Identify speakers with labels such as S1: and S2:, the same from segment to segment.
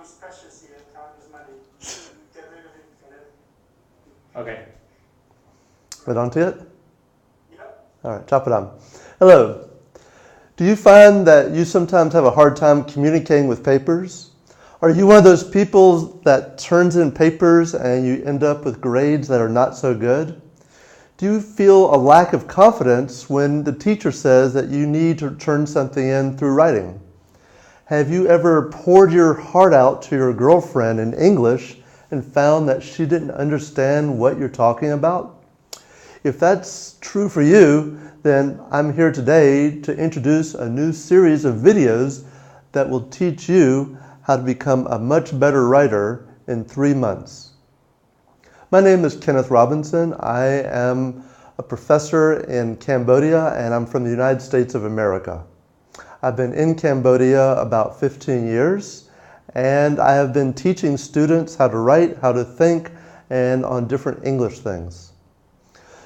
S1: is precious here, time is money. Get rid of it,
S2: Okay.
S3: Right on to it?
S1: Yep.
S3: All right, chop it on. Hello. Do you find that you sometimes have a hard time communicating with papers? Are you one of those people that turns in papers and you end up with grades that are not so good? Do you feel a lack of confidence when the teacher says that you need to turn something in through writing? Have you ever poured your heart out to your girlfriend in English and found that she didn't understand what you're talking about? If that's true for you, then I'm here today to introduce a new series of videos that will teach you how to become a much better writer in 3 months. My name is Kenneth Robinson. I am a professor in Cambodia and I'm from the United States of America. I've been in Cambodia about 15 years and I have been teaching students how to write, how to think, and on different English things.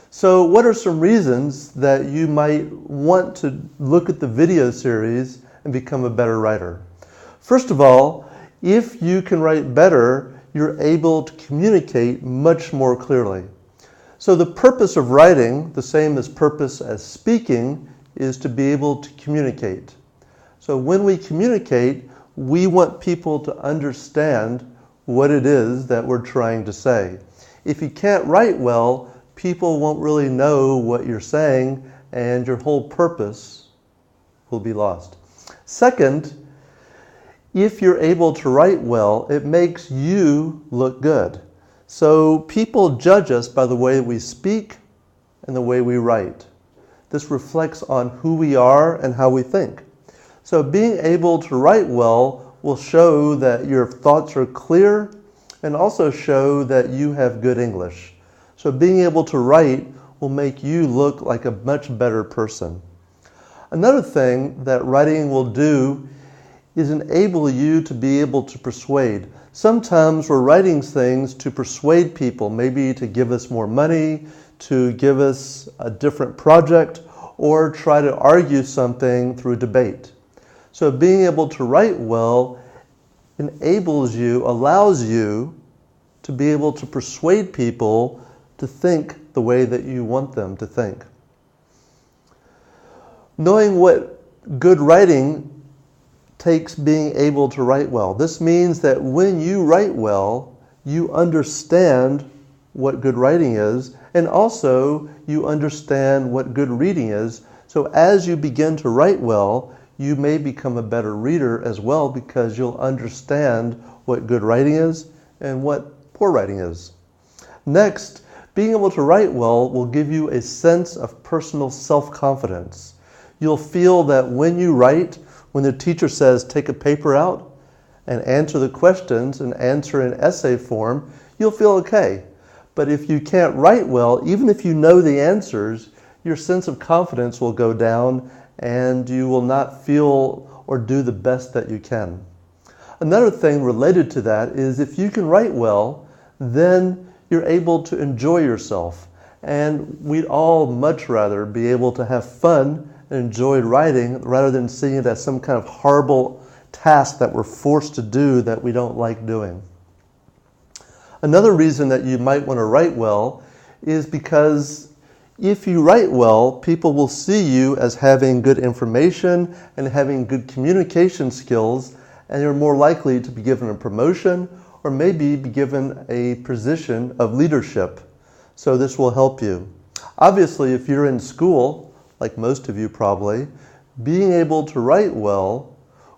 S3: So what are some reasons that you might want to look at the video series and become a better writer? First of all, if you can write better, you're able to communicate much more clearly. So the purpose of writing, the same as purpose as speaking, is to be able to communicate. So when we communicate, we want people to understand what it is that we're trying to say. If you can't write well, people won't really know what you're saying and your whole purpose will be lost. Second, if you're able to write well, it makes you look good. So people judge us by the way we speak and the way we write. This reflects on who we are and how we think. So being able to write well will show that your thoughts are clear and also show that you have good English. So being able to write will make you look like a much better person. Another thing that writing will do is enable you to be able to persuade. Sometimes we're writing things to persuade people, maybe to give us more money, to give us a different project, or try to argue something through debate. So being able to write well enables you, allows you to be able to persuade people to think the way that you want them to think. Knowing what good writing takes being able to write well. This means that when you write well, you understand what good writing is, and also you understand what good reading is. So as you begin to write well, you may become a better reader as well because you'll understand what good writing is and what poor writing is. Next, being able to write well will give you a sense of personal self-confidence. You'll feel that when you write, when the teacher says take a paper out and answer the questions and answer in essay form, you'll feel okay. But if you can't write well, even if you know the answers, your sense of confidence will go down and you will not feel or do the best that you can. Another thing related to that is if you can write well, then you're able to enjoy yourself. And we'd all much rather be able to have fun and enjoy writing rather than seeing it as some kind of horrible task that we're forced to do that we don't like doing. Another reason that you might want to write well is because if you write well, people will see you as having good information and having good communication skills, and you're more likely to be given a promotion or maybe be given a position of leadership. So this will help you. Obviously, if you're in school, like most of you probably, being able to write well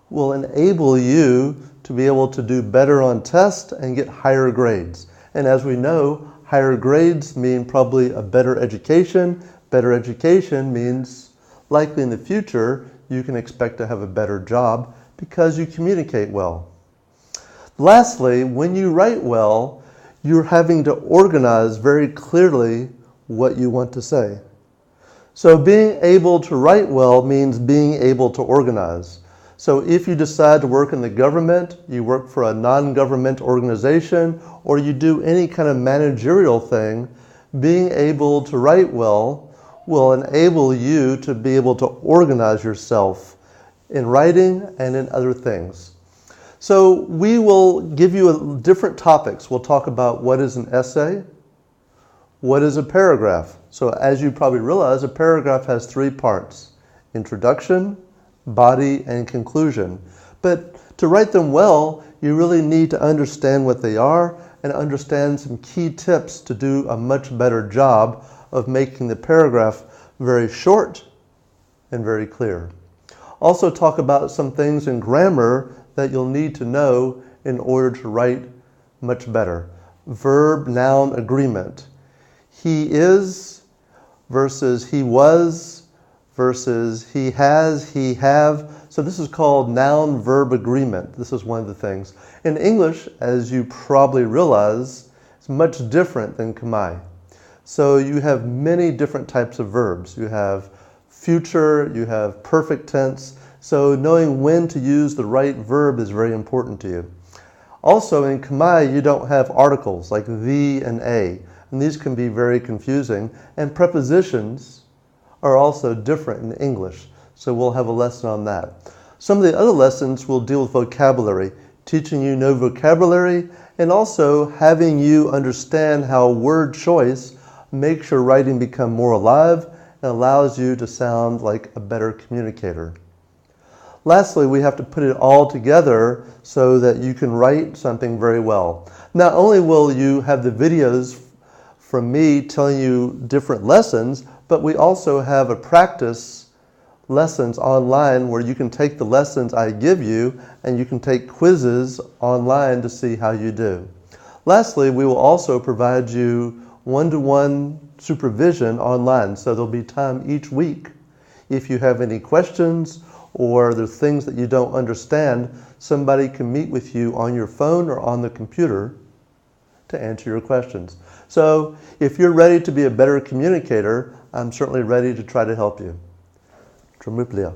S3: will enable you to be able to do better on tests and get higher grades. And as we know, higher grades mean probably a better education. Better education means likely in the future you can expect to have a better job because you communicate well. Lastly, when you write well, you're having to organize very clearly what you want to say. So being able to write well means being able to organize. So if you decide to work in the government, you work for a non-government organization, or you do any kind of managerial thing, being able to write well will enable you to be able to organize yourself in writing and in other things. So we will give you different topics. We'll talk about what is an essay, what is a paragraph. So as you probably realize, a paragraph has 3 parts: introduction, body, and conclusion. But to write them well, you really need to understand what they are and understand some key tips to do a much better job of making the paragraph very short and very clear. Also talk about some things in grammar that you'll need to know in order to write much better. Verb-noun agreement. He is versus he was versus he has, he have. So this is called noun-verb agreement. This is one of the things. In English, as you probably realize, it's much different than Khmer. So you have many different types of verbs. You have future, you have perfect tense. So knowing when to use the right verb is very important to you. Also in Khmer, you don't have articles like the and a, and these can be very confusing. And prepositions are also different in English, so we'll have a lesson on that. Some of the other lessons will deal with vocabulary, teaching you new vocabulary, and also having you understand how word choice makes your writing become more alive and allows you to sound like a better communicator. Lastly, we have to put it all together so that you can write something very well. Not only will you have the videos from me telling you different lessons, but we also have a practice lessons online where you can take the lessons I give you and you can take quizzes online to see how you do. Lastly, we will also provide you one-to-one supervision online, so there'll be time each week. If you have any questions or there's things that you don't understand, somebody can meet with you on your phone or on the computer to answer your questions. So if you're ready to be a better communicator, I'm certainly ready to try to help you. Tremuplia.